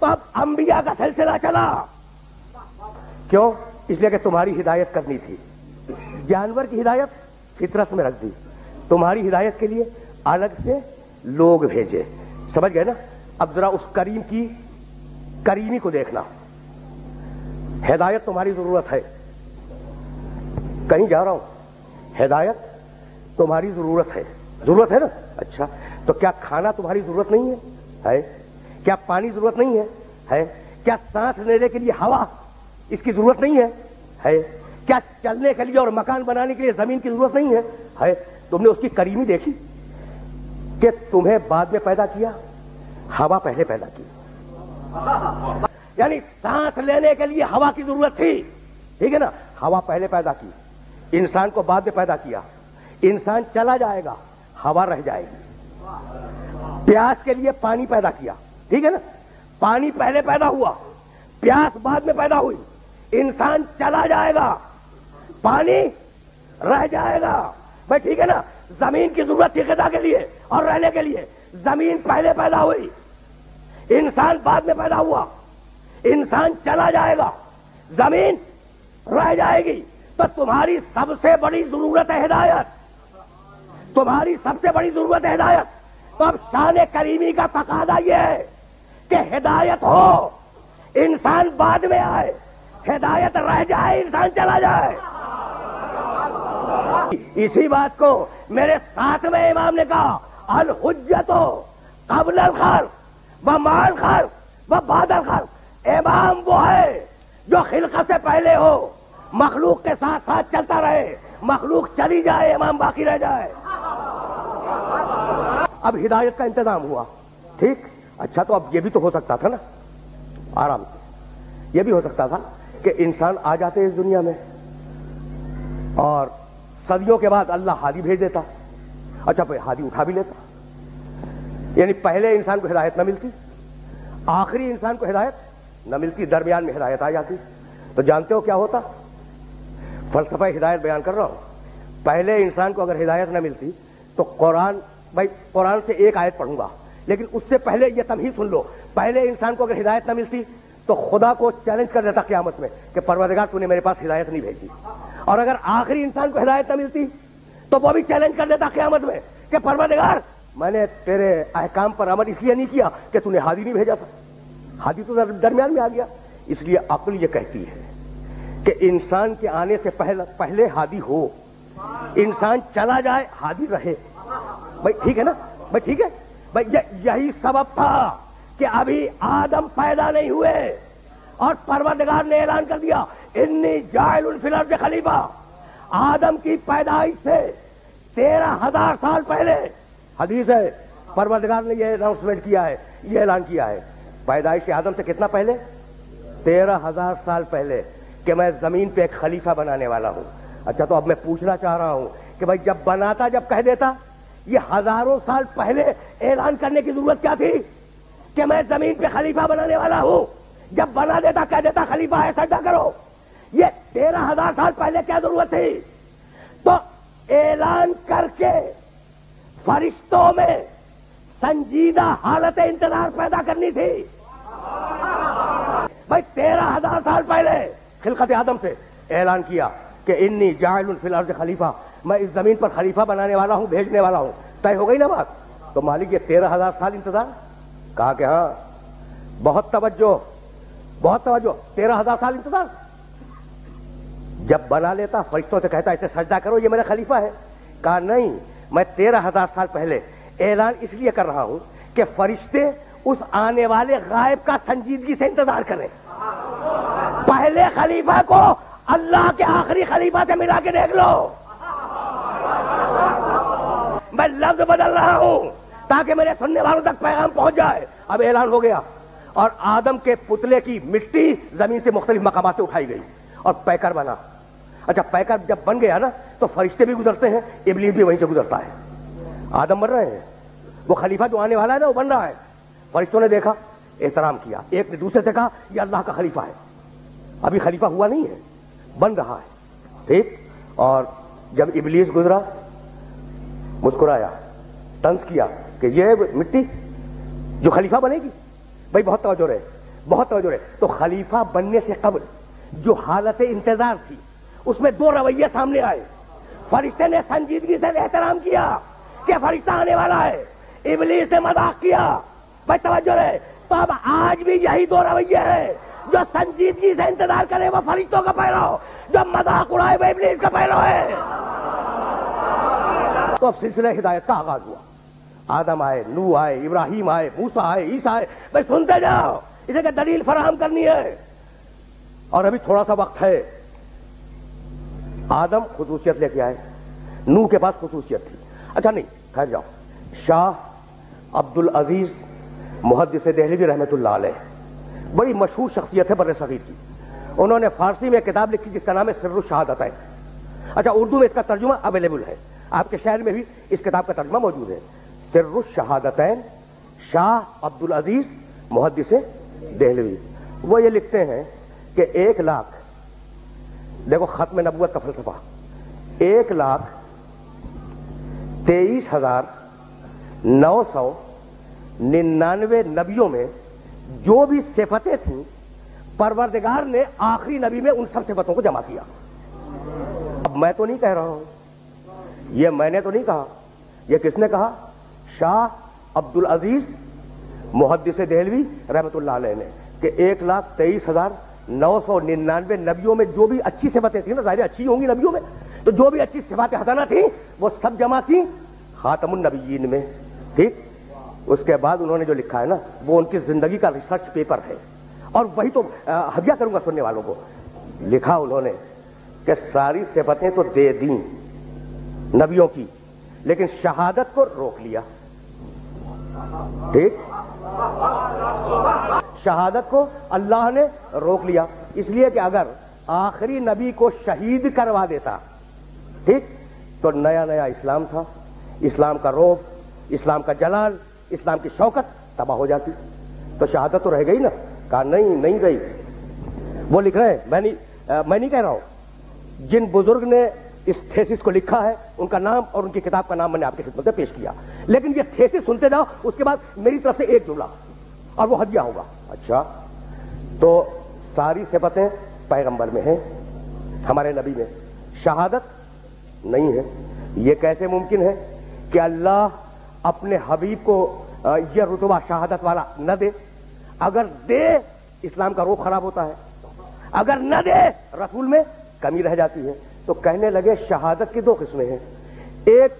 تو اب انبیاء کا سلسلہ چلا. کیوں؟ اس لیے کہ تمہاری ہدایت کرنی تھی. جانور کی ہدایت فطرت میں رکھ دی, تمہاری ہدایت کے لیے الگ سے لوگ بھیجے. سمجھ گئے نا؟ اب ذرا اس کریم کی کریمی کو دیکھنا. ہدایت تمہاری ضرورت ہے, کہیں جا رہا ہوں, ہدایت تمہاری ضرورت ہے. ضرورت ہے نا؟ اچھا, تو کیا کھانا تمہاری ضرورت نہیں ہے؟ کیا پانی ضرورت نہیں ہے؟ کیا سانس لینے کے لیے ہوا اس کی ضرورت نہیں ہے؟ کیا چلنے کے لیے اور مکان بنانے کے لیے زمین کی ضرورت نہیں ہے؟ تم نے اس کی کریمی دیکھی کہ تمہیں بعد میں پیدا کیا, ہوا پہلے پیدا کی. یعنی سانس لینے کے لیے ہوا کی ضرورت تھی, ٹھیک ہے نا؟ ہوا پہلے پیدا کی, انسان کو بعد میں پیدا کیا. انسان چلا جائے گا, ہوا رہ جائے گی. پیاس کے لیے پانی پیدا کیا, ٹھیک ہے نا؟ پانی پہلے پیدا ہوا, پیاس بعد میں پیدا ہوئی. انسان چلا جائے گا, پانی رہ جائے گا. بھائی ٹھیک ہے نا؟ زمین کی ضرورت تھی غذا کے لیے اور رہنے کے لیے, زمین پہلے پیدا ہوئی, انسان بعد میں پیدا ہوا. انسان چلا جائے گا, زمین رہ جائے گی. تو تمہاری سب سے بڑی ضرورت ہے ہدایت, تمہاری سب سے بڑی ضرورت ہے ہدایت. تو اب شان کریمی کا تقاضا یہ ہے کہ ہدایت ہو, انسان بعد میں آئے, ہدایت رہ جائے, انسان چلا جائے. اسی بات کو میرے ساتویں امام نے کہا, الحجت قبل الخلق و مع الخلق و بعد الخلق. امام وہ ہے جو خلقت سے پہلے ہو, مخلوق کے ساتھ ساتھ چلتا رہے, مخلوق چلی جائے, امام باقی رہ جائے. اب ہدایت کا انتظام ہوا, ٹھیک. اچھا, تو اب یہ بھی تو ہو سکتا تھا نا آرام سے, یہ بھی ہو سکتا تھا کہ انسان آ جاتے اس دنیا میں اور صدیوں کے بعد اللہ ہادی بھیج دیتا. اچھا, پھر ہادی اٹھا بھی لیتا. یعنی پہلے انسان کو ہدایت نہ ملتی, آخری انسان کو ہدایت نہ ملتی, درمیان میں ہدایت آ جاتی. تو جانتے ہو کیا ہوتا؟ فلسفہ ہدایت بیان کر رہا ہوں. پہلے انسان کو اگر ہدایت نہ ملتی تو قرآن, بھائی قرآن سے ایک آیت پڑھوں گا, لیکن اس سے پہلے یہ تمہید سن لو. پہلے انسان کو اگر ہدایت نہ ملتی تو خدا کو چیلنج کر دیتا قیامت میں کہ پروردگار تو نے میرے پاس ہدایت نہیں بھیجی. اور اگر آخری انسان کو ہدایت نہ ملتی تو وہ بھی چیلنج کر دیتا قیامت میں کہ پروردگار میں نے تیرے احکام پر عمل اس لیے نہیں کیا کہ تو نے ہادی نہیں بھیجا تھا, ہادی تو درمیان میں آ گیا. اس لیے عقل یہ کہتی ہے کہ انسان کے آنے سے پہلے ہادی ہو, انسان چلا جائے, ہادی رہے. بھائی ٹھیک ہے نا؟ بھائی ٹھیک ہے. بھائی یہی سبب تھا کہ ابھی آدم پیدا نہیں ہوئے اور پروردگار نے اعلان کر دیا انی جاعل فی الارض خلیفہ. آدم کی پیدائش سے 13,000 سال پہلے, حدیث ہے, پروردگار نے یہ اناؤنسمنٹ کیا ہے, یہ اعلان کیا ہے پیدائش آدم سے کتنا پہلے؟ 13,000 سال پہلے, کہ میں زمین پہ ایک خلیفہ بنانے والا ہوں. اچھا, تو اب میں پوچھنا چاہ رہا ہوں کہ بھائی جب بناتا, جب کہہ دیتا, یہ ہزاروں سال پہلے اعلان کرنے کی ضرورت کیا تھی کہ میں زمین پہ خلیفہ بنانے والا ہوں؟ جب بنا دیتا کہہ دیتا خلیفہ ہے, سجدہ کرو. یہ 13,000 سال پہلے کیا ضرورت تھی؟ تو اعلان کر کے فرشتوں میں سنجیدہ حالت انتظار پیدا کرنی تھی. بھائی 13,000 سال پہلے خلقت آدم سے اعلان کیا کہ انی جاعل فی الارض خلیفہ, میں اس زمین پر خلیفہ بنانے والا ہوں, بھیجنے والا ہوں. طے ہو گئی نا بات؟ تو مالک یہ 13,000 سال انتظار, کہا کہ ہاں بہت توجہ, بہت توجہ, 13,000 سال انتظار. جب بنا لیتا فرشتوں سے کہتا اسے سجدہ کرو, یہ میرا خلیفہ ہے. کہا نہیں, میں 13,000 سال پہلے اعلان اس لیے کر رہا ہوں کہ فرشتے اس آنے والے غائب کا سنجیدگی سے انتظار کریں. پہلے خلیفہ کو اللہ کے آخری خلیفہ سے ملا کے دیکھ لو. میں لفظ بدل رہا ہوں تاکہ میرے سننے والوں تک پیغام پہنچ جائے. اب اعلان ہو گیا اور آدم کے پتلے کی مٹی زمین سے مختلف مقامات سے اٹھائی گئی اور پیکر بنا. اچھا, پیکر جب بن گیا نا تو فرشتے بھی گزرتے ہیں, ابلیس بھی وہیں سے گزرتا ہے. آدم بن رہے ہیں, وہ خلیفہ جو آنے والا ہے نا وہ بن رہا ہے. فرشتوں نے دیکھا, احترام کیا, ایک نے دوسرے سے کہا یہ اللہ کا خلیفہ ہے. ابھی خلیفہ ہوا نہیں ہے, بن رہا ہے, ٹھیک. اور جب ابلیس گزرا, مسکرایا, طنز کیا کہ یہ مٹی جو خلیفہ بنے گی. بھائی بہت توجہ رہے, بہت توجہ ہے. تو خلیفہ بننے سے قبل جو حالت انتظار تھی اس میں دو رویے سامنے آئے. فرشتے نے سنجیدگی سے احترام کیا کہ فرشتہ آنے والا ہے. ابلیس نے مذاق کیا. بھائی توجہ ہے. تو اب آج بھی یہی دو رویے ہیں. جو سنجیدگی سے انتظار کرے وہ فرشتوں کا پیرو، جو مذاق اڑائے وہ ابلیس کا پیرو ہے. تو اب سلسلہ ہدایت کا آغاز ہوا. آدم آئے، نوح آئے، ابراہیم آئے، موسیٰ آئے، عیسیٰ آئے. بھائی سنتے جاؤ، اسے کہ دلیل فراہم کرنی ہے. اور ابھی تھوڑا سا وقت ہے. آدم خصوصیت لے کے آئے، نوح کے پاس خصوصیت تھی. اچھا نہیں، ٹھہر جاؤ. شاہ عبد العزیز محدث دہلوی رحمۃ اللہ علیہ بڑی مشہور شخصیت ہے بر صغیر کی. انہوں نے فارسی میں کتاب لکھی جس کا نام ہے سر الشہادتین. اچھا، اردو میں اس کا ترجمہ اویلیبل ہے، آپ کے شہر میں بھی اس کتاب کا ترجمہ موجود ہے. سر الشہادتین، شاہ عبد العزیز محدث دہلوی. وہ یہ لکھتے ہیں کہ 1,00,000، دیکھو ختم نبوت کا فلسفہ، 1,23,999 نبیوں میں جو بھی صفتیں تھیں پروردگار نے آخری نبی میں ان سب صفتوں کو جمع کیا. اب میں تو نہیں کہہ رہا ہوں، یہ میں نے تو نہیں کہا، یہ کس نے کہا؟ شاہ عبد العزیز محدث دہلوی رحمۃ اللہ علیہ نے، کہ 1,23,999 نبیوں میں جو بھی اچھی صفتیں تھیں نا، ظاہر اچھی ہوں گی نبیوں میں، تو جو بھی اچھی صفات حسنہ تھیں وہ سب جمع کی خاتم النبیین میں. ٹھیک. اس کے بعد انہوں نے جو لکھا ہے نا وہ ان کی زندگی کا ریسرچ پیپر ہے، اور وہی تو ہدیہ کروں گا سننے والوں کو. لکھا انہوں نے کہ ساری صفتیں تو دے دیں نبیوں کی، لیکن شہادت کو روک لیا. ٹھیک. شہادت کو اللہ نے روک لیا، اس لیے کہ اگر آخری نبی کو شہید کروا دیتا، ٹھیک، تو نیا نیا اسلام تھا، اسلام کا رعب، اسلام کا جلال، اسلام کی شوکت تباہ ہو جاتی. تو شہادت تو رہ گئی نا. کہا نہیں گئی. وہ لکھ رہے ہیں، میں نہیں کہہ رہا ہوں. جن بزرگ نے اس تھیسس کو لکھا ہے ان کا نام اور ان کی کتاب کا نام میں نے آپ کی خدمت میں پیش کیا، لیکن یہ تھیسس سنتے جاؤ، اس کے بعد میری طرف سے ایک جملہ اور وہ ہدیہ ہوگا. اچھا، تو ساری صفتیں پیغمبر میں ہیں، ہمارے نبی میں، شہادت نہیں ہے. یہ کیسے ممکن ہے کہ اللہ اپنے حبیب کو یہ رتبہ شہادت والا نہ دے؟ اگر دے اسلام کا روح خراب ہوتا ہے، اگر نہ دے رسول میں کمی رہ جاتی ہے. تو کہنے لگے شہادت کی دو قسمیں ہیں، ایک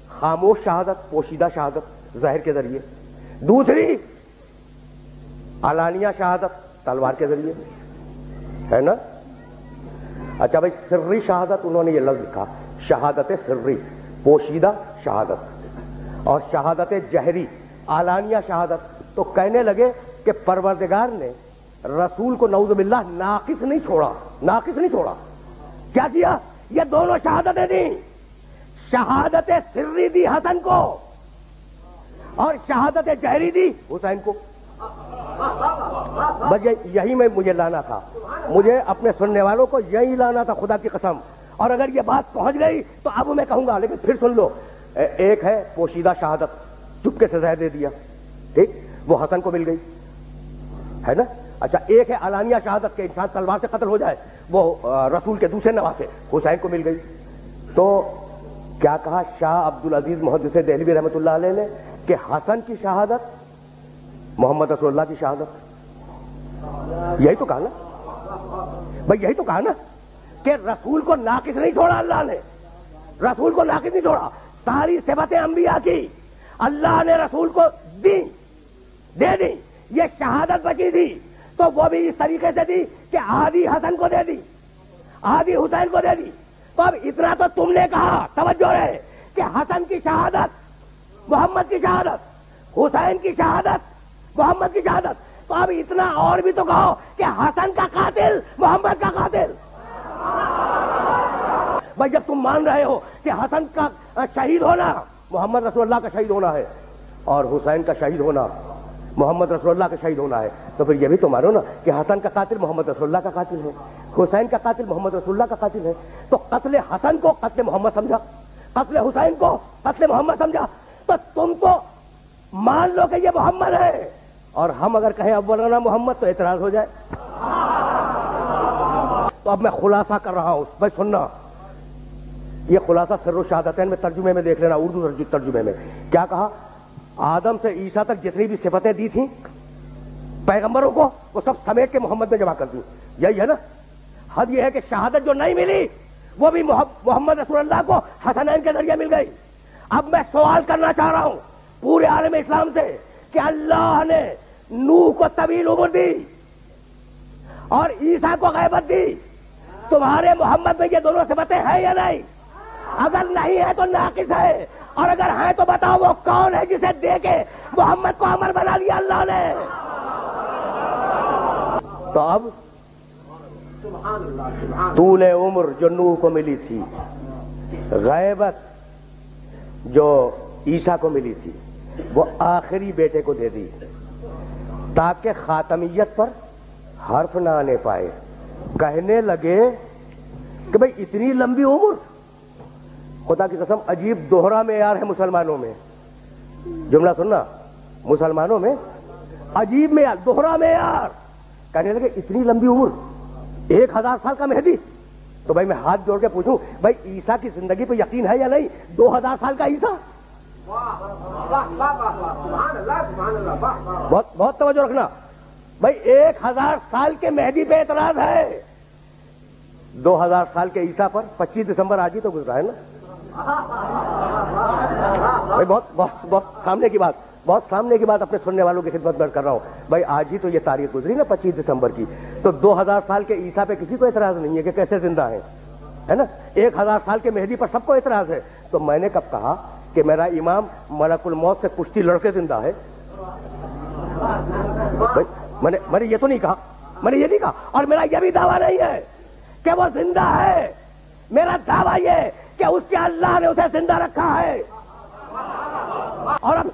خاموش شہادت، پوشیدہ شہادت ظاہر کے ذریعے، دوسری علانیہ شہادت تلوار کے ذریعے، ہے نا. اچھا بھائی، سری شہادت انہوں نے یہ لفظ لکھا، شہادت سری، پوشیدہ شہادت، اور شہادت جہری، علانیہ شہادت. تو کہنے لگے کہ پروردگار نے رسول کو نعوذ باللہ ناقص نہیں چھوڑا. کیا کیا؟ یہ دونوں شہادتیں دی. شہادت سری دی حسن کو اور شہادت جہری دی حسین کو. بس یہی میں مجھے لانا تھا، مجھے اپنے سننے والوں کو یہی لانا تھا، خدا کی قسم. اور اگر یہ بات پہنچ گئی تو اب میں کہوں گا، لیکن پھر سن لو. ایک ہے پوشیدہ شہادت، چپکے سے زہر دے دیا، ٹھیک، وہ حسن کو مل گئی، ہے نا. اچھا، ایک ہے علانیہ شہادت، کہ انسان تلوار سے قتل ہو جائے، وہ رسول کے دوسرے نواسے حسین کو مل گئی. تو کیا کہا شاہ عبد العزیز محدث دہلوی رحمۃ اللہ علیہ نے کہ حسن کی شہادت محمد رسول اللہ کی شہادت. یہی تو کہا نا بھائی، یہی تو کہا نا کہ رسول کو ناقص نہیں چھوڑا اللہ نے، رسول کو ناقص نہیں چھوڑا. ساری صفتیں انبیاء کی اللہ نے رسول کو دے دی. یہ شہادت بچی تھی تو وہ بھی اس طریقے سے دی کہ آدھی حسن کو دے دی، آدھی حسین کو دے دی. تو اب اتنا تو تم نے کہا، توجہ ہے، کہ حسن کی شہادت محمد کی شہادت، حسین کی شہادت محمد کی شہادت. تو اب اتنا اور بھی تو کہو کہ حسن کا قاتل محمد کا قاتل. بھائی جب تم مان رہے ہو کہ حسن کا شہید ہونا محمد رسول اللہ کا شہید ہونا ہے اور حسین کا شہید ہونا محمد رسول اللہ کا شہید ہونا ہے، تو پھر یہ بھی تو مانو نا کہ حسن کا قاتل محمد رسول اللہ کا قاتل ہے، حسین کا قاتل محمد رسول اللہ کا قاتل ہے. تو قتل حسن کو قتل محمد سمجھا، قتل حسین کو قتل محمد سمجھا. تو تم تو مان لو کہ یہ محمد ہے اور ہم اگر کہیں اولنا محمد تو اعتراض ہو جائے. تو اب میں خلاصہ کر رہا ہوں بھائی سننا. یہ خلاصہ سر و شہادتین میں ترجمے میں دیکھ لینا, اردو ترجمے میں کیا کہا. آدم سے عیسیٰ تک جتنی بھی صفتیں دی تھیں پیغمبروں کو وہ سب سمیٹ کے محمد میں جمع کر دی. یہی ہے نا. حد یہ ہے کہ شہادت جو نہیں ملی وہ بھی محمد رسول اللہ کو حسنین کے ذریعے مل گئی. اب میں سوال کرنا چاہ رہا ہوں پورے عالم اسلام سے کہ اللہ نے نوح کو طویل عمر دی اور عیسیٰ کو غیبت دی, تمہارے محمد میں یہ دونوں صفتیں ہیں یا نہیں؟ اگر نہیں ہے تو ناقص ہے, اور اگر ہے تو بتاؤ وہ کون ہے جسے دے کے محمد کو امر بنا لیا اللہ نے. تو اب طول عمر جو نوح کو ملی تھی, غیبت جو عیسیٰ کو ملی تھی, وہ آخری بیٹے کو دے دی تاکہ خاتمیت پر حرف نہ آنے پائے. کہنے لگے کہ بھئی اتنی لمبی عمر, خدا کی قسم عجیب دوہرا معیار ہے مسلمانوں میں. جملہ سننا, مسلمانوں میں عجیب معیار, دوہرا معیار. کہنے لگے اتنی لمبی عمر, 1000 سال کا مہدی. تو بھائی میں ہاتھ جوڑ کے پوچھوں بھائی عیسیٰ کی زندگی پہ یقین ہے یا نہیں؟ 2000 سال کا عیسیٰ. بہت توجہ رکھنا بھائی, 1000 سال کے مہدی پہ اعتراض ہے, 2000 سال کے عیسیٰ پر 25 دسمبر آج ہی تو گزرا ہے نا بھائی. بہت سامنے کی بات, بہت سامنے کی بات اپنے سننے والوں کی خدمت میں کر رہا ہوں بھائی. آج ہی تو یہ تاریخ گزری نا 25 دسمبر کی, تو 2000 سال کے عیسیٰ پہ کسی کو اعتراض نہیں ہے کہ کیسے زندہ ہیں, ہے نا. 1000 سال کے مہدی پر سب کو اعتراض ہے. تو میں نے کب کہا کہ میرا امام ملک الموت سے کشتی لڑ کے زندہ ہے؟ میں نے یہ تو نہیں کہا, میں نے یہ نہیں کہا, اور میرا یہ بھی دعویٰ نہیں ہے کہ وہ زندہ ہے. میرا دعویٰ یہ کہ اس کے اللہ نے اسے زندہ رکھا ہے. اور اب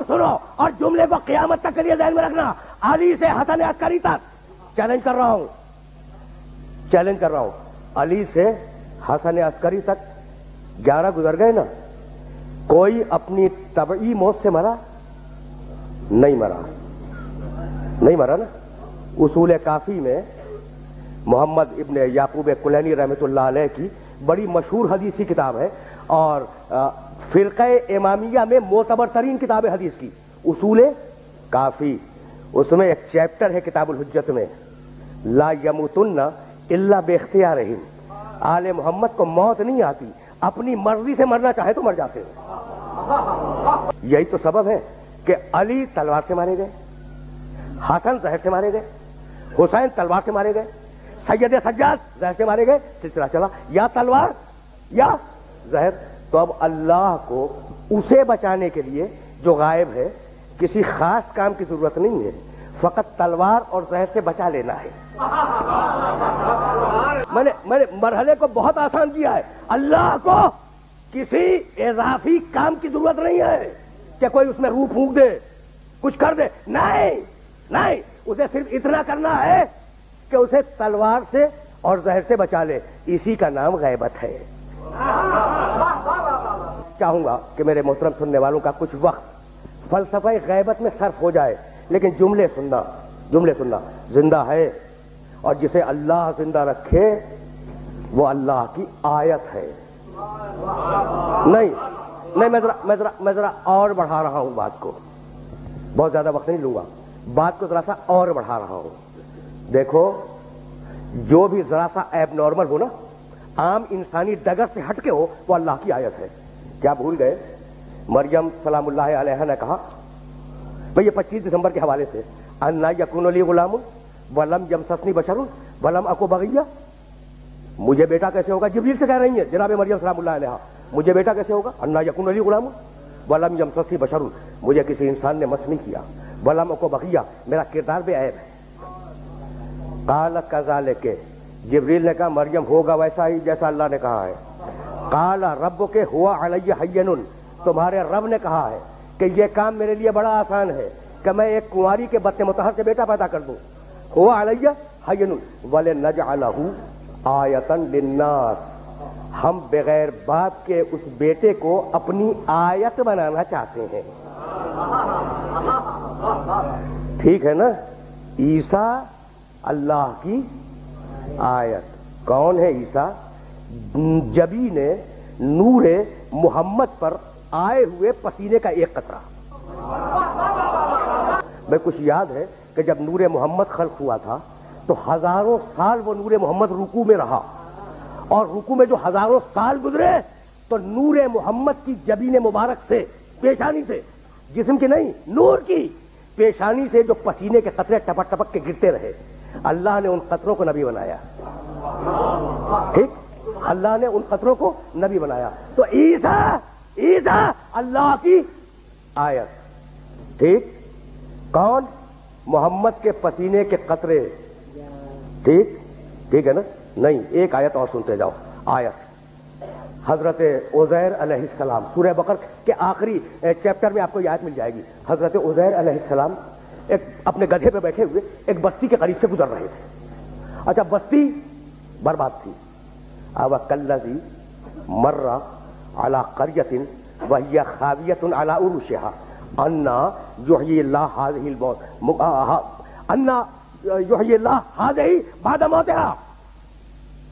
سنو, اور جملے کو قیامت تک کے لیے ذہن میں رکھنا. علی سے حسن عسکری تک چیلنج کر رہا ہوں, علی سے حسن عسکری تک 11 گزر گئے نا. کوئی اپنی طبعی موت سے مرا نہیں مرا نا. اصول کافی میں محمد ابن یعقوب کلینی رحمۃ اللہ علیہ کی بڑی مشہور حدیثی کتاب ہے, اور فرقہ امامیہ میں معتبر ترین کتاب حدیث کی اصول کافی. اس میں ایک چیپٹر ہے کتاب الحجت میں, لا یموتن الا باختیارہم. آل محمد کو موت نہیں آتی, اپنی مرضی سے مرنا چاہے تو مر جاتے ہیں. یہی تو سبب ہے کہ علی تلوار سے مارے گئے, حسن زہر سے مارے گئے, حسین تلوار سے مارے گئے, سید سجاد زہر سے مارے گئے. سلسلہ چلا یا تلوار یا زہر. تو اب اللہ کو اسے بچانے کے لیے جو غائب ہے کسی خاص کام کی ضرورت نہیں ہے, فقط تلوار اور زہر سے بچا لینا ہے. میں نے مرحلے کو بہت آسان کیا ہے. اللہ کو کسی اضافی کام کی ضرورت نہیں ہے کہ کوئی اس میں روح پھونک دے, کچھ کر دے. نہیں, اسے صرف اتنا کرنا ہے کہ اسے تلوار سے اور زہر سے بچا لے. اسی کا نام غیبت ہے. چاہوں گا کہ میرے محترم سننے والوں کا کچھ وقت فلسفہ غیبت میں صرف ہو جائے, لیکن جملے سننا. زندہ ہے, اور جسے اللہ زندہ رکھے وہ اللہ کی آیت ہے. نہیں میں ذرا اور بڑھا رہا ہوں بات کو, بہت زیادہ وقت نہیں لوں گا, بات کو ذرا سا اور بڑھا رہا ہوں. دیکھو, جو بھی ذرا سا ایب نارمل ہو نا, عام انسانی ڈگر سے ہٹ کے ہو, وہ اللہ کی آیت ہے. کیا بھول گئے مریم سلام اللہ علیہا نے کہا بھئی یہ 25 دسمبر کے حوالے سے, انا یکون لی غلام ولم یمسسنی بشر ولم اکو بغیہ. مجھے بیٹا کیسے ہوگا؟ جبریل سے کہہ رہی ہیں جناب مریم سلام اللہ علیہا, مجھے بیٹا کیسے ہوگا؟ انا یکون لی غلام ولم یمسسنی بشر, مجھے کسی انسان نے مس نہیں کیا, ولم اکو بغیہ, میرا کردار بے عیب ہے. قال کذالک, جبریل نے کہا مریم ہوگا ویسا ہی جیسا اللہ نے کہا ہے. قال ربک هو علی حین, تمہارے رب نے کہا ہے کہ یہ کام میرے لیے بڑا آسان ہے کہ میں ایک کنواری کے بطن مطہر سے بیٹا پیدا کر دوں. هو علی حین ولنجعلہ آیۃ للناس, ہم بغیر باپ کے اس بیٹے کو اپنی آیت بنانا چاہتے ہیں. ٹھیک ہے نا؟ عیسیٰ اللہ کی آیت. کون ہے عیسیٰ؟ جبی نے نور محمد پر آئے ہوئے پسینے کا ایک قطرہ. میں کچھ یاد ہے کہ جب نور محمد خلق ہوا تھا تو ہزاروں سال وہ نور محمد رکوع میں رہا, اور رکوع میں جو ہزاروں سال گزرے تو نور محمد کی جبین مبارک سے, پیشانی سے, جسم کی نہیں, نور کی پیشانی سے جو پسینے کے قطرے ٹپک ٹپک کے گرتے رہے, اللہ نے ان قطروں کو نبی بنایا. ٹھیک, اللہ نے ان قطروں کو نبی بنایا. تو عیسیٰ اللہ کی آیت. ٹھیک, کون؟ محمد کے پسینے کے قطرے. ٹھیک ہے نا؟ نہیں, ایک آیت اور سنتے جاؤ. آیت حضرت عزیر علیہ السلام, سورہ بقرہ کے آخری چیپٹر میں آپ کو یہ آیت مل جائے گی. حضرت عزیر علیہ السلام ایک اپنے گدھے پہ بیٹھے ہوئے ایک بستی کے قریب سے گزر رہے تھے. اچھا, بستی برباد تھی. اب کلذی مر علی قریۃ وہی خاویۃ علی عروشها انا یحیی اللہ هذه الموت انا یحیی اللہ هذه بعد موتها.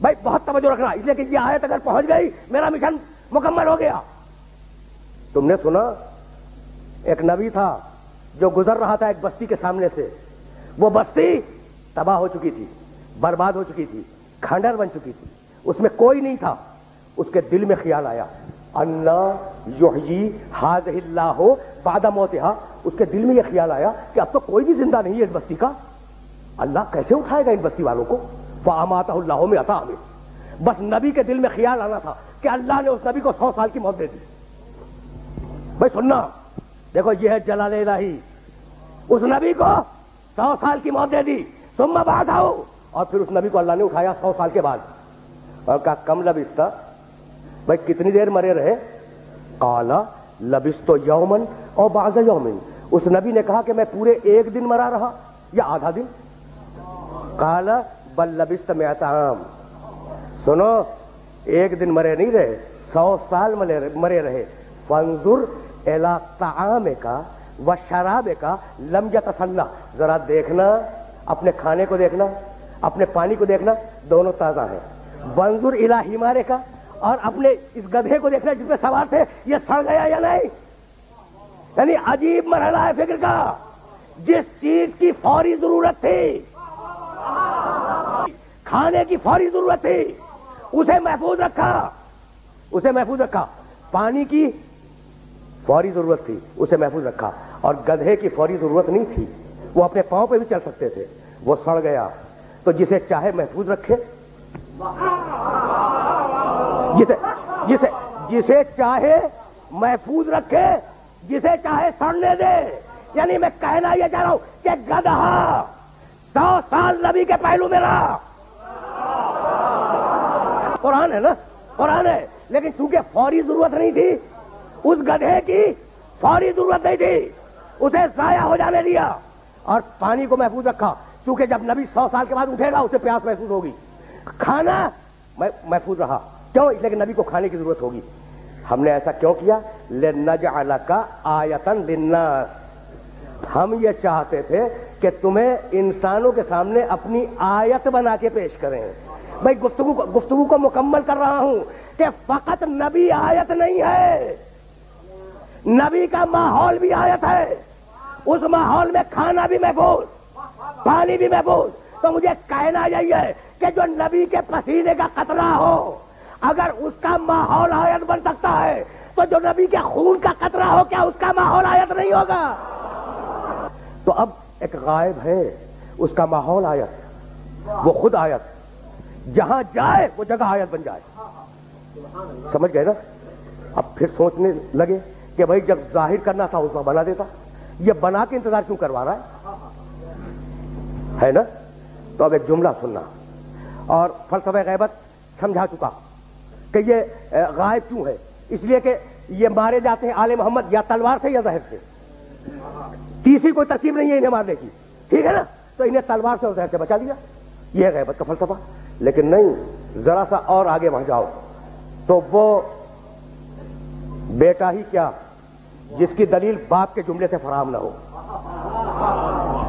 بھائی بہت توجہ رکھنا, اس لیے کہ یہ آیت اگر پہنچ گئی میرا مشن مکمل ہو گیا. تم نے سنا ایک نبی تھا جو گزر رہا تھا ایک بستی کے سامنے سے. وہ بستی تباہ ہو چکی تھی, برباد ہو چکی تھی, کھنڈر بن چکی تھی, اس میں کوئی نہیں تھا. اس کے دل میں خیال آیا انا یحیی ھذہ اللہ بعد موتہا. اس کے دل میں یہ خیال آیا کہ اب تو کوئی بھی زندہ نہیں ہے اس بستی کا, اللہ کیسے اٹھائے گا ان بستی والوں کو؟ فاماتہ اللہ مئۃ عام. بس نبی کے دل میں خیال آنا تھا کہ اللہ نے اس نبی کو 100 سال کی موت دے دی. بھائی سننا, دیکھو یہ ہے جلال الہی. اس نبی کو 100 سال کی موت دے دی. ثم بعثہ, اور پھر اس نبی کو اللہ نے اٹھایا 100 سال کے بعد, اور کہا کم لبثت, بھائی کتنی دیر مرے رہے؟ قال لبثت یوما او بعض یوم. اس نبی نے کہا کہ میں پورے ایک دن مرا رہا یا آدھا دن. قال بل لبثت مئۃ عام. سنو, ایک دن مرے نہیں رہے, 100 سال مرے رہے. فانظر الی طعامک و شرابک لم یتسنہ. ذرا دیکھنا, اپنے کھانے کو دیکھنا, اپنے پانی کو دیکھنا, دونوں تازہ ہیں. وانظر الی حمارک, اور اپنے اس گدھے کو دیکھنا جس پہ سوار تھے, یہ سڑ گیا یا نہیں. یعنی عجیب مرحلہ ہے فکر کا. جس چیز کی فوری ضرورت تھی, کھانے کی فوری ضرورت تھی, اسے محفوظ رکھا. پانی کی فوری ضرورت تھی, اسے محفوظ رکھا. اور گدھے کی فوری ضرورت نہیں تھی, وہ اپنے پاؤں پہ بھی چل سکتے تھے, وہ سڑ گیا. تو جسے چاہے محفوظ رکھے, جسے چاہے محفوظ رکھے, جسے چاہے سڑنے دے. یعنی میں کہنا یہ چاہ رہا ہوں کہ گدھا 100 سال نبی کے پہلو میں رہا. قرآن ہے نا, قرآن ہے. لیکن چونکہ فوری ضرورت نہیں تھی, اس گدھے کی فوری ضرورت نہیں تھی, اسے ضائع ہو جانے دیا اور پانی کو محفوظ رکھا. چونکہ جب نبی 100 سال کے بعد اٹھے گا اسے پیاس محسوس ہوگی. کھانا محفوظ رہا. کیوں؟ اس لیے کہ نبی کو کھانے کی ضرورت ہوگی. ہم نے ایسا کیوں کیا؟ لنجعلک آیۃ للناس. ہم یہ چاہتے تھے کہ تمہیں انسانوں کے سامنے اپنی آیت بنا کے پیش کریں. بھائی گفتگو کو مکمل کر رہا ہوں کہ فقط نبی آیت نہیں ہے, نبی کا ماحول بھی آیت ہے. اس ماحول میں کھانا بھی محفوظ, پانی بھی محفوظ. تو مجھے کہنا یہی ہے کہ جو نبی کے پسینے کا قطرہ ہو, اگر اس کا ماحول آیت بن سکتا ہے تو جو نبی کے خون کا قطرہ ہو, کیا اس کا ماحول آیت نہیں ہوگا؟ تو اب ایک غائب ہے, اس کا ماحول آیت, وہ خود آیت. جہاں جائے وہ جگہ آیت بن جائے. سمجھ گئے نا؟ اب پھر سوچنے لگے کہ بھائی جب ظاہر کرنا تھا اس میں بنا دیتا, یہ بنا کے انتظار کیوں کروا رہا ہے نا؟ تو اب ایک جملہ سننا. اور فلسفہ غیبت سمجھا چکا کہ یہ غائب کیوں ہے. اس لیے کہ یہ مارے جاتے ہیں آل محمد یا تلوار سے یا زہر سے, تیسری کوئی ترکیب نہیں ہے انہیں مارنے کی. ٹھیک ہے نا؟ تو انہیں تلوار سے اور زہر سے بچا دیا. یہ ہے غیبت کا فلسفہ. لیکن نہیں, ذرا سا اور آگے بڑھ جاؤ تو وہ بیٹا ہی کیا جس کی دلیل باپ کے جملے سے فراہم نہ ہو.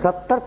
70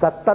70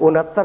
69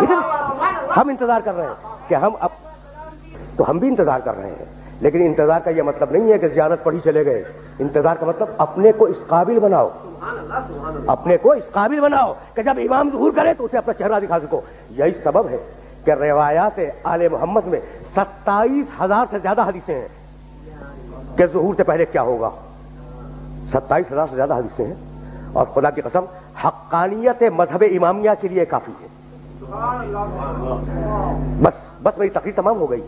ٹھیک ہے نا؟ ہم انتظار کر رہے ہیں کہ ہم اب تو ہم بھی انتظار کر رہے ہیں، لیکن انتظار کا یہ مطلب نہیں ہے کہ زیارت پڑھی چلے گئے. انتظار کا مطلب اپنے کو اس قابل بناؤ، اپنے کو اس قابل بناؤ کہ جب امام ظہور کرے تو اسے اپنا چہرہ دکھا سکو. یہی سبب ہے کہ روایات آل محمد میں 27,000 سے زیادہ حدیثیں ہیں کہ ظہور سے پہلے کیا ہوگا. 27,000 سے زیادہ حدیثیں ہیں، اور خدا کی قسم حقانیت مذہب امامیہ کے لیے کافی ہے. بس میری تقریر تمام ہو گئی.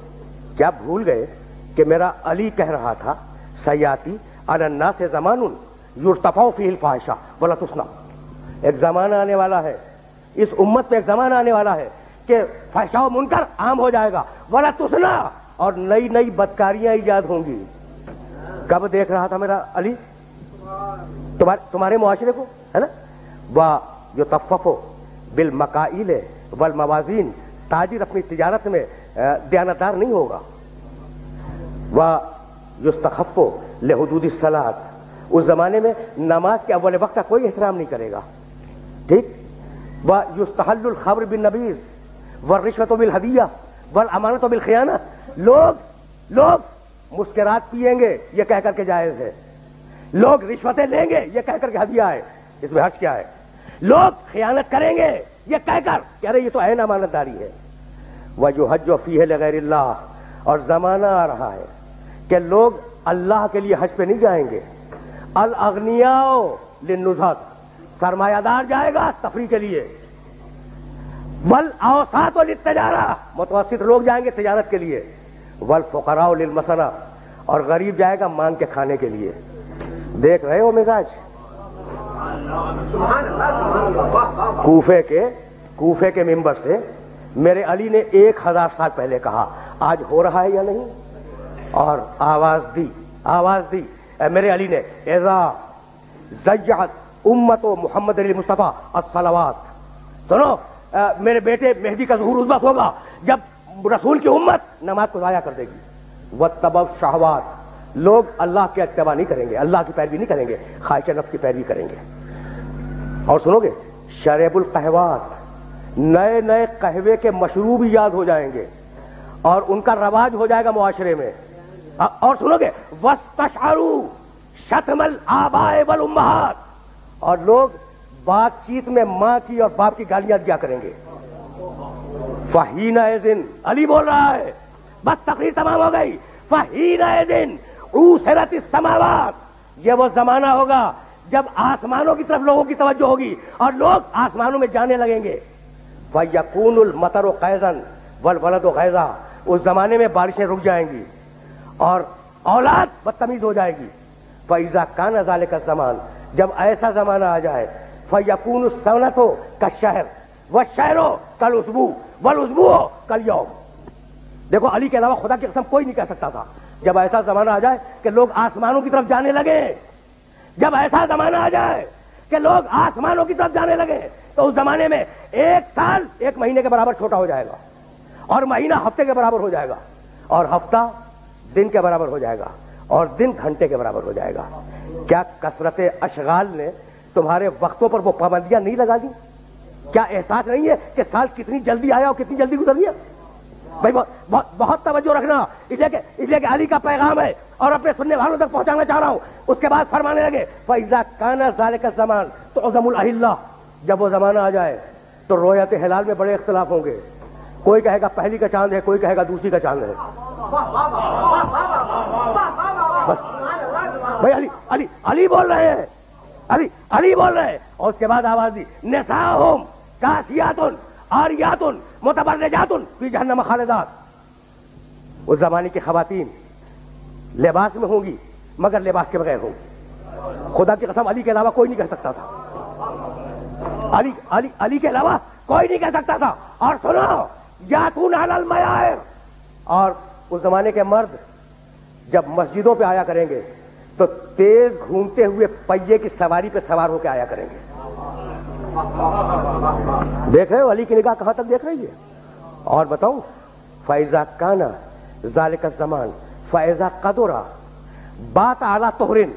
کیا بھول گئے کہ میرا علی کہہ رہا تھا سیاتی علی الناس زمان یرتفع فیہ الفاحشہ ولا تسنى. ایک زمانہ آنے والا ہے، اس امت پہ ایک زمانہ آنے والا ہے کہ فحشاء و منکر عام ہو جائے گا، ولا تسنى، اور نئی نئی بدکاریاں ایجاد ہوں گی. کب دیکھ رہا تھا میرا علی تمہارے معاشرے کو، ہے نا؟ وَيُطَفَّفُ بِالْمَكَائِلِ وَالْمَوَازِينِ. تاجر اپنی تجارت میں دیانتدار نہیں ہوگا. وَيُسْتَخَفُّ لِحُدُودِ الصَّلَاةِ. اس زمانے میں نماز کے اول وقت کا کوئی احترام نہیں کرے گا. ٹھیک. وَيُسْتَحَلُّ الْخَمْرُ بِالنَّبِيذِ وَالرِّشْوَةُ بِالْهَدِيَّةِ وَالْأَمَانَةُ بِالْخِيَانَةِ. لوگ مسکرات پیئیں گے یہ کہہ کر کے جائز ہے، لوگ رشوتیں لیں گے یہ کہہ کر کے ہدیہ ہے، اس میں حرج کیا ہے؟ لوگ خیانت کریں گے یہ کہہ کر کہ ارے یہ تو عین امانت داری ہے. وَيُحَجُّ فِيهِ لِغَيْرِ اللَّهِ. اور زمانہ آ رہا ہے کہ لوگ اللہ کے لیے حج پہ نہیں جائیں گے. الاغنیاء للنزہۃ. سرمایہ دار جائے گا تفریح کے لیے. والاوساط للتجارہ. متوسط لوگ جائیں گے تجارت کے لیے. والفقراء للمسنہ. اور غریب جائے گا مانگ کے کھانے کے لیے. دیکھ رہے ہو مزاج کوفے کے منبر سے میرے علی نے 1000 سال پہلے کہا، آج ہو رہا ہے یا نہیں؟ اور آواز دی میرے علی نے، اذا ضیعت امت محمد المصطفیٰ الصلوات. سنو میرے بیٹے مہدی کا ظہور اس وقت ہوگا جب رسول کی امت نماز کو ضائع کر دے گی. واتبعوا الشہوات. لوگ اللہ کے اتباع نہیں کریں گے، اللہ کی پیروی نہیں کریں گے، خواہش نفس کی پیروی کریں گے. اور سنو گے شریب القہوات. نئے قہوے کے مشروب ایجاد ہو جائیں گے اور ان کا رواج ہو جائے گا معاشرے میں. اور سنو گے واستشعروا شتم الآباء والامہات. اور لوگ بات چیت میں ماں کی اور باپ کی گالیاں دیا کریں گے. فحینئذ. علی بول رہا ہے، بس تقریر تمام ہو گئی. فحینئذ عُوسِرَتِ السماوات. یہ وہ زمانہ ہوگا جب آسمانوں کی طرف لوگوں کی توجہ ہوگی اور لوگ آسمانوں میں جانے لگیں گے. فَيَكُونُ الْمَطَرُ غَيْظًا وَالْوَلَدُ غَيْظًا. اس زمانے میں بارشیں رک جائیں گی اور اولاد بدتمیز ہو جائے گی. فَإِذَا كَانَ ذَلِكَ الزَّمَانُ. جب ایسا زمانہ آ جائے فَيَكُونُ السَّنَةُ كَالشَّهْرِ وَالشَّهْرُ كَالْأُسْبُوعِ وَالْأُسْبُوعُ كَالْيَوْمِ. دیکھو علی کے علاوہ خدا کی قسم کوئی نہیں کہہ سکتا تھا جب ایسا زمانہ آ جائے کہ لوگ آسمانوں کی طرف جانے لگے. جب ایسا زمانہ آ جائے کہ لوگ آسمانوں کی طرف جانے لگے تو اس زمانے میں 1 سال 1 مہینے کے برابر چھوٹا ہو جائے گا، اور مہینہ ہفتے کے برابر ہو جائے گا، اور ہفتہ دن کے برابر ہو جائے گا، اور دن گھنٹے کے برابر ہو جائے گا. کیا کثرت اشغال نے تمہارے وقتوں پر وہ پابندیاں نہیں لگا دی؟ کیا احساس نہیں ہے کہ سال کتنی جلدی آیا اور کتنی جلدی گزر گیا؟ بھائی بہت توجہ رکھنا، اس لیے کہ علی کا پیغام ہے اور اپنے سننے والوں تک پہنچانا چاہ رہا ہوں. اس کے بعد فرمانے لگے فَإِذَا كَانَ ذَلِكَ الزَّمَانُ تُعْظَمُ الْأَهِلَّةُ. جب وہ زمانہ آ جائے تو رویت ہلال میں بڑے اختلاف ہوں گے. کوئی کہے گا پہلی کا چاند ہے، کوئی کہے گا دوسری کا چاند ہے. بھائی علی بول رہے ہیں، علی بول رہے ہیں. اور اس کے بعد آواز دی نساؤہم کاسیات عاریات متبرجات فی جہنم خالدات. اس زمانے کی خواتین لباس میں ہوں گی مگر لباس کے بغیر ہوں گی. خدا کی قسم علی کے علاوہ کوئی نہیں کہہ سکتا تھا. علی کے علاوہ کوئی نہیں کہہ سکتا تھا. اور سنو یاتون علی المیائر. اور اس زمانے کے مرد جب مسجدوں پہ آیا کریں گے تو تیز گھومتے ہوئے پہیے کی سواری پہ سوار ہو کے آیا کریں گے. دیکھ رہے ہو علی کی نگاہ کہاں تک دیکھ رہی ہے. اور بتاؤں فَإِذَا كَانَ ذَلِكَ الزَّمَانُ فَإِذَا قَدُرَ بَاتَ عَلَى طُهْرٍ.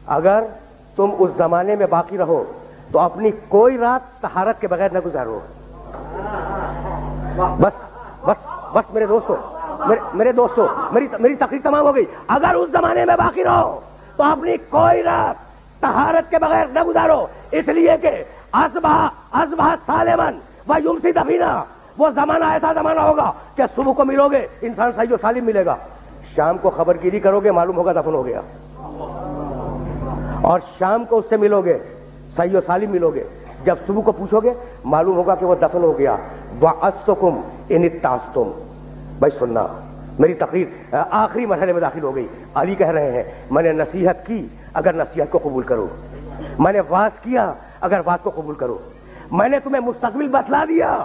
اگر تم اس زمانے میں باقی رہو تو اپنی کوئی رات طہارت کے بغیر نہ گزارو. بس میرے دوستوں میری تقریر تمام ہو گئی. اگر اس زمانے میں باقی رہو تو اپنی کوئی رات طہارت کے بغیر نہ گزارو, اس لیے کہ اصبح سالمن و یمسی دفینا. وہ زمانہ ایسا زمانہ ہوگا کہ صبح کو ملو گے انسان صحیح و سالم ملے گا, شام کو خبر گیری کرو گے معلوم ہوگا دفن ہو گیا, اور شام کو اس سے ملو گے صحیح و سالم ملو گے, جب صبح کو پوچھو گے معلوم ہوگا کہ وہ دفن ہو گیا. وَأَسْتُكُمْ إِنِ اتَّعَسْتُمْ. بھائی سننا, میری تقریر آخری مرحلے میں داخل ہو گئی. علی کہہ رہے ہیں میں نے نصیحت کی اگر نصیحت کو قبول کرو, میں نے واز کیا اگر واز کو قبول کرو, میں نے تمہیں مستقبل بتلا دیا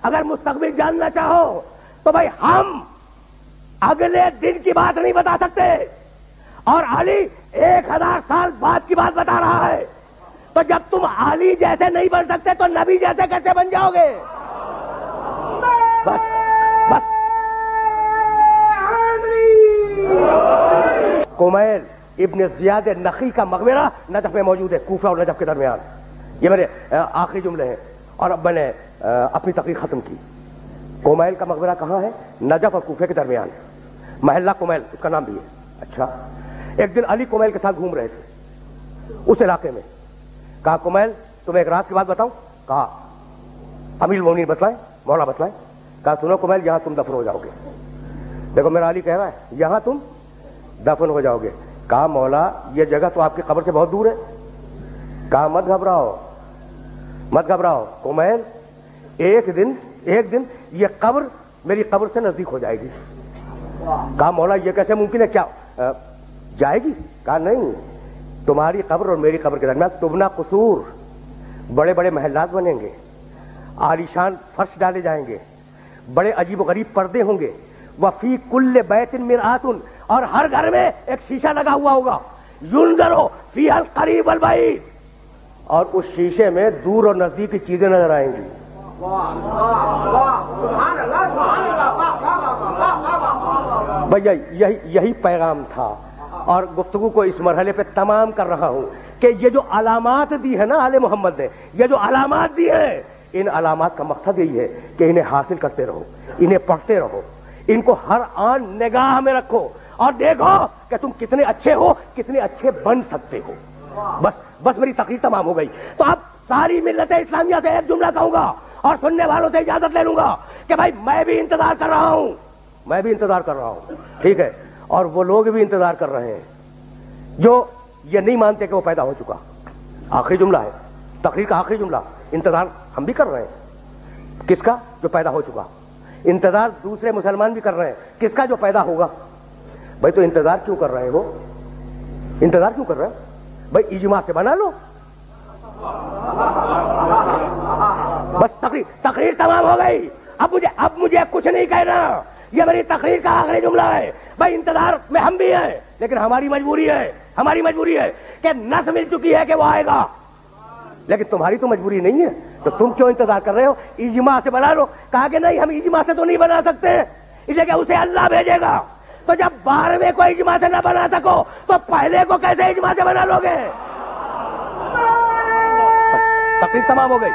اگر مستقبل جاننا چاہو تو بھائی ہم اگلے دن کی بات نہیں بتا سکتے, اور علی 1000 سال بعد کی بات بتا رہا ہے. تو جب تم علی جیسے نہیں بن سکتے تو نبی جیسے کیسے بن جاؤ گے؟ بس کمیل ابن زیاد نخی کا مقبرہ نجف میں موجود ہے, کوفہ اور نجف کے درمیان. یہ میرے آخری جملے ہیں اور اب میں نے اپنی تقریر ختم کی. کمیل کا مقبرہ کہاں ہے؟ نجف اور کوفے کے درمیان, محلہ کمیل اس کا نام بھی ہے. اچھا, ایک دن علی کمیل کے ساتھ گھوم رہے تھے اس علاقے میں. کہا کمیل تمہیں ایک رات کی بات بتاؤں؟ کہا امیر المومنین بتلائیں, مولا بتلائیں. کہا سنو کمیل یہاں تم دفن ہو جاؤ گے. دیکھو میرا علی کہہ رہا ہے یہاں تم دفن ہو جاؤ گے. کہا مولا یہ جگہ تو آپ کی قبر سے بہت دور ہے. کہا مت گھبراؤ کمیل, ایک دن یہ قبر میری قبر سے نزدیک ہو جائے گی. کہا مولا یہ کیسے ممکن ہے, کیا جائے گی؟ کہا نہیں, تمہاری قبر اور میری قبر کے درمیان تبنا قصور, بڑے بڑے محلات بنیں گے, عالیشان فرش ڈالے جائیں گے, بڑے عجیب و غریب پردے ہوں گے. وفی کل بیت مرآت, اور ہر گھر میں ایک شیشہ لگا ہوا ہوگا. ینظر فیہا القریب والبعید, اور اس شیشے میں دور اور نزدیک کی چیزیں نظر آئیں گی. بھیا یہی پیغام تھا, اور گفتگو کو اس مرحلے پہ تمام کر رہا ہوں کہ یہ جو علامات دی ہے نا آل محمد نے, یہ جو علامات دی ہیں, ان علامات کا مقصد یہی ہے کہ انہیں حاصل کرتے رہو, انہیں پڑھتے رہو, ان کو ہر آن نگاہ میں رکھو اور دیکھو کہ تم کتنے اچھے ہو, کتنے اچھے بن سکتے ہو. بس میری تقریر تمام ہو گئی. تو اب ساری ملت اسلامیہ سے ایک جملہ کہوں گا اور سننے والوں سے اجازت لے لوں گا کہ بھائی میں بھی انتظار کر رہا ہوں, ٹھیک ہے, اور وہ لوگ بھی انتظار کر رہے ہیں جو یہ نہیں مانتے کہ وہ پیدا ہو چکا. آخری جملہ ہے تقریر کا, آخری جملہ. انتظار ہم بھی کر رہے ہیں, کس کا؟ جو پیدا ہو چکا. انتظار دوسرے مسلمان بھی کر رہے ہیں, کس کا؟ جو پیدا ہوگا. بھائی تو انتظار کیوں کر رہے ہو؟ انتظار کیوں کر رہے ہیں؟ بھائی اجماع سے بنا لو. بس تقریر تمام ہو گئی. اب مجھے کچھ نہیں کہنا, یہ میری تقریر کا آخری جملہ ہے. بھائی انتظار میں ہم بھی ہیں, لیکن ہماری مجبوری ہے کہ نس مل چکی ہے کہ وہ آئے گا, لیکن تمہاری تو مجبوری نہیں ہے, تو تم کیوں انتظار کر رہے ہو؟ اجماع سے بنا لو. کہا کہ نہیں ہم اجماع سے تو نہیں بنا سکتے, اس لیے کہ اسے اللہ بھیجے گا. تو جب 12ویں کو اجماع سے نہ بنا سکو تو پہلے کو کیسے اجماع سے بنا لو گے؟ تقریر تمام ہو گئی.